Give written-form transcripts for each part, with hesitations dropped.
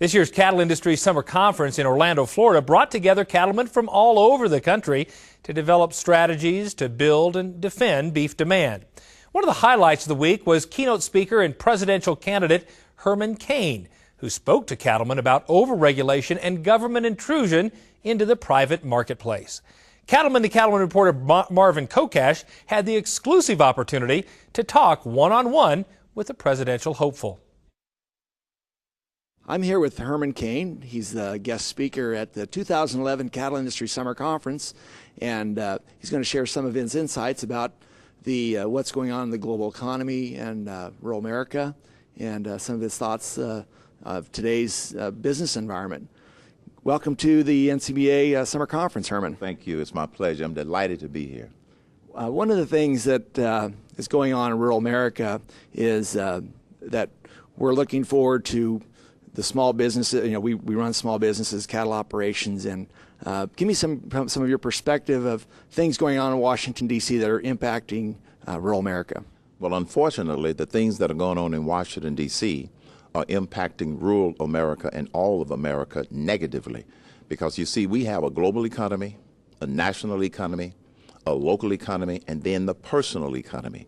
This year's Cattle Industry Summer Conference in Orlando, Florida brought together cattlemen from all over the country to develop strategies to build and defend beef demand. One of the highlights of the week was keynote speaker and presidential candidate Herman Cain, who spoke to cattlemen about overregulation and government intrusion into the private marketplace. Cattleman to Cattleman reporter Marvin Kokash had the exclusive opportunity to talk one-on-one with the presidential hopeful. I'm here with Herman Cain. He's the guest speaker at the 2011 Cattle Industry Summer Conference, and he's going to share some of his insights about the what's going on in the global economy and rural America, and some of his thoughts of today's business environment. Welcome to the NCBA Summer Conference, Herman. Thank you. It's my pleasure. I'm delighted to be here. One of the things that is going on in rural America is that we're looking forward to the small businesses. You know, we run small businesses, cattle operations, and give me some of your perspective of things going on in Washington, D.C. that are impacting rural America. Well, unfortunately, the things that are going on in Washington, D.C. are impacting rural America and all of America negatively. Because you see, we have a global economy, a national economy, a local economy, and then the personal economy.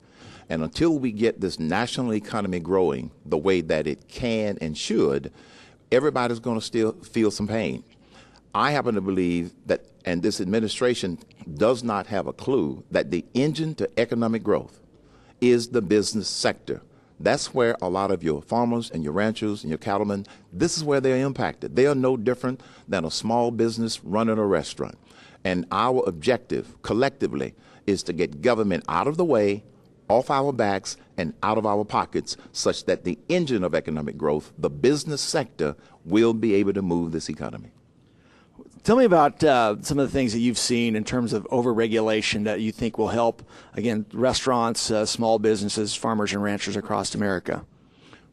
And until we get this national economy growing the way that it can and should, everybody's going to still feel some pain. I happen to believe that, and this administration does not have a clue, that the engine to economic growth is the business sector. That's where a lot of your farmers and your ranchers and your cattlemen, this is where they're impacted. They are no different than a small business running a restaurant. And our objective collectively is to get government out of the way, off our backs and out of our pockets, such that the engine of economic growth, the business sector, will be able to move this economy. Tell me about some of the things that you've seen in terms of overregulation that you think will help, again, restaurants, small businesses, farmers and ranchers across America.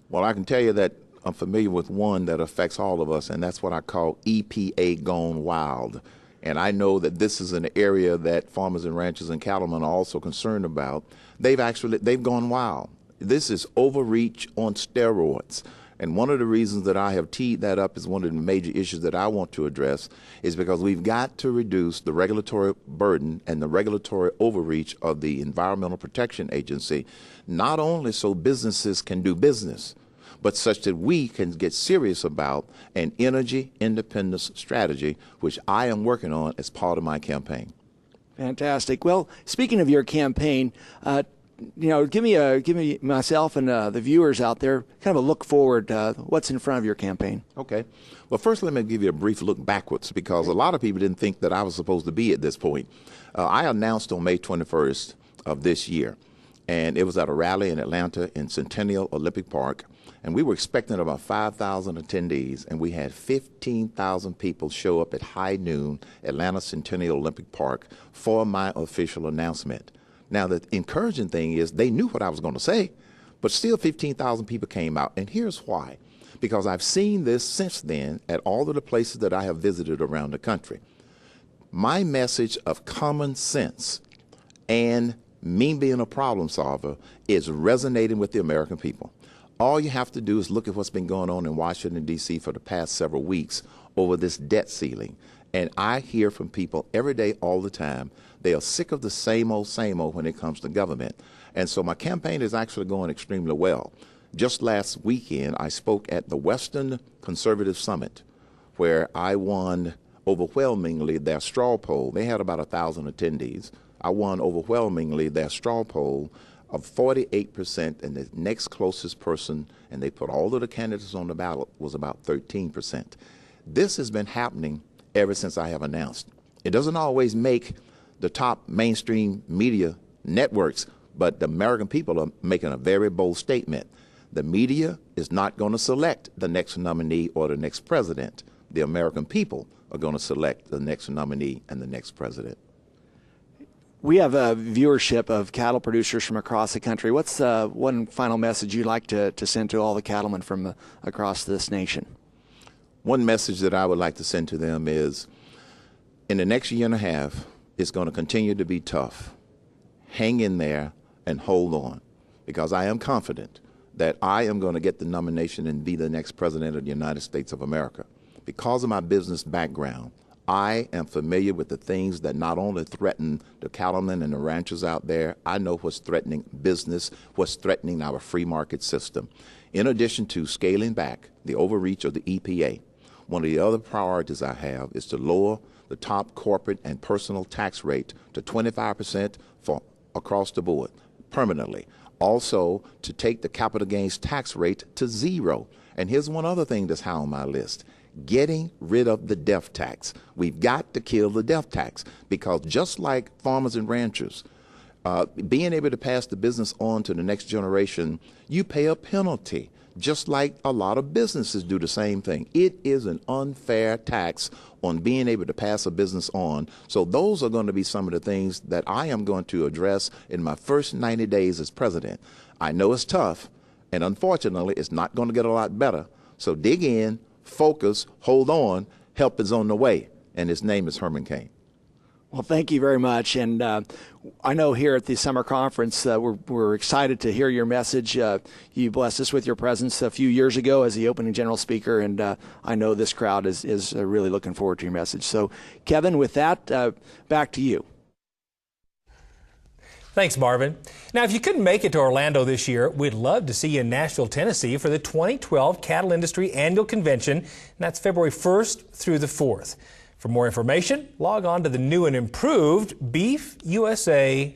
Well, I can tell you that I'm familiar with one that affects all of us, and that's what I call EPA gone wild. And I know that this is an area that farmers and ranchers and cattlemen are also concerned about. They've gone wild. This is overreach on steroids. And one of the reasons that I have teed that up as one of the major issues that I want to address is because we've got to reduce the regulatory burden and the regulatory overreach of the Environmental Protection Agency, not only so businesses can do business, but such that we can get serious about an energy independence strategy, which I am working on as part of my campaign. Fantastic. Well, speaking of your campaign, give me myself and the viewers out there kind of a look forward. What's in front of your campaign? Okay. Well, first let me give you a brief look backwards, because a lot of people didn't think that I was supposed to be at this point. I announced on May 21st of this year, and it was at a rally in Atlanta in Centennial Olympic Park. And we were expecting about 5,000 attendees, and we had 15,000 people show up at high noon, Atlanta Centennial Olympic Park, for my official announcement. Now, the encouraging thing is they knew what I was going to say, but still 15,000 people came out. And here's why. Because I've seen this since then at all of the places that I have visited around the country. My message of common sense and me being a problem solver is resonating with the American people. All you have to do is look at what's been going on in Washington, D.C. for the past several weeks over this debt ceiling. And I hear from people every day, all the time. They are sick of the same old when it comes to government. And so my campaign is actually going extremely well. Just last weekend, I spoke at the Western Conservative Summit, where I won overwhelmingly their straw poll. They had about 1,000 attendees. I won overwhelmingly their straw poll of 48%, and the next closest person, and they put all of the candidates on the ballot, was about 13%. This has been happening ever since I have announced. It doesn't always make the top mainstream media networks, but the American people are making a very bold statement. The media is not going to select the next nominee or the next president. The American people are going to select the next nominee and the next president. We have a viewership of cattle producers from across the country. What's one final message you'd like to send to all the cattlemen from across this nation? One message that I would like to send to them is, in the next year and a half, it's going to continue to be tough. Hang in there and hold on, because I am confident that I am going to get the nomination and be the next president of the United States of America. Because of my business background, I am familiar with the things that not only threaten the cattlemen and the ranchers out there, I know what's threatening business, what's threatening our free market system. In addition to scaling back the overreach of the EPA, one of the other priorities I have is to lower the top corporate and personal tax rate to 25% for across the board permanently. Also, to take the capital gains tax rate to 0. And here's one other thing that's high on my list: getting rid of the death tax. We've got to kill the death tax, because just like farmers and ranchers, being able to pass the business on to the next generation, you pay a penalty, just like a lot of businesses do the same thing. It is an unfair tax on being able to pass a business on. So those are going to be some of the things that I am going to address in my first 90 days as president. I know it's tough, and unfortunately, it's not going to get a lot better. So dig in, focus, hold on, help is on the way. And his name is Herman Cain. Well, thank you very much. And I know here at the summer conference, we're excited to hear your message. You blessed us with your presence a few years ago as the opening general speaker, and I know this crowd is really looking forward to your message. So, Kevin, with that, back to you. Thanks, Marvin. Now, if you couldn't make it to Orlando this year, we'd love to see you in Nashville, Tennessee for the 2012 Cattle Industry Annual Convention, and that's February 1st through the 4th. For more information, log on to the new and improved beefusa.org.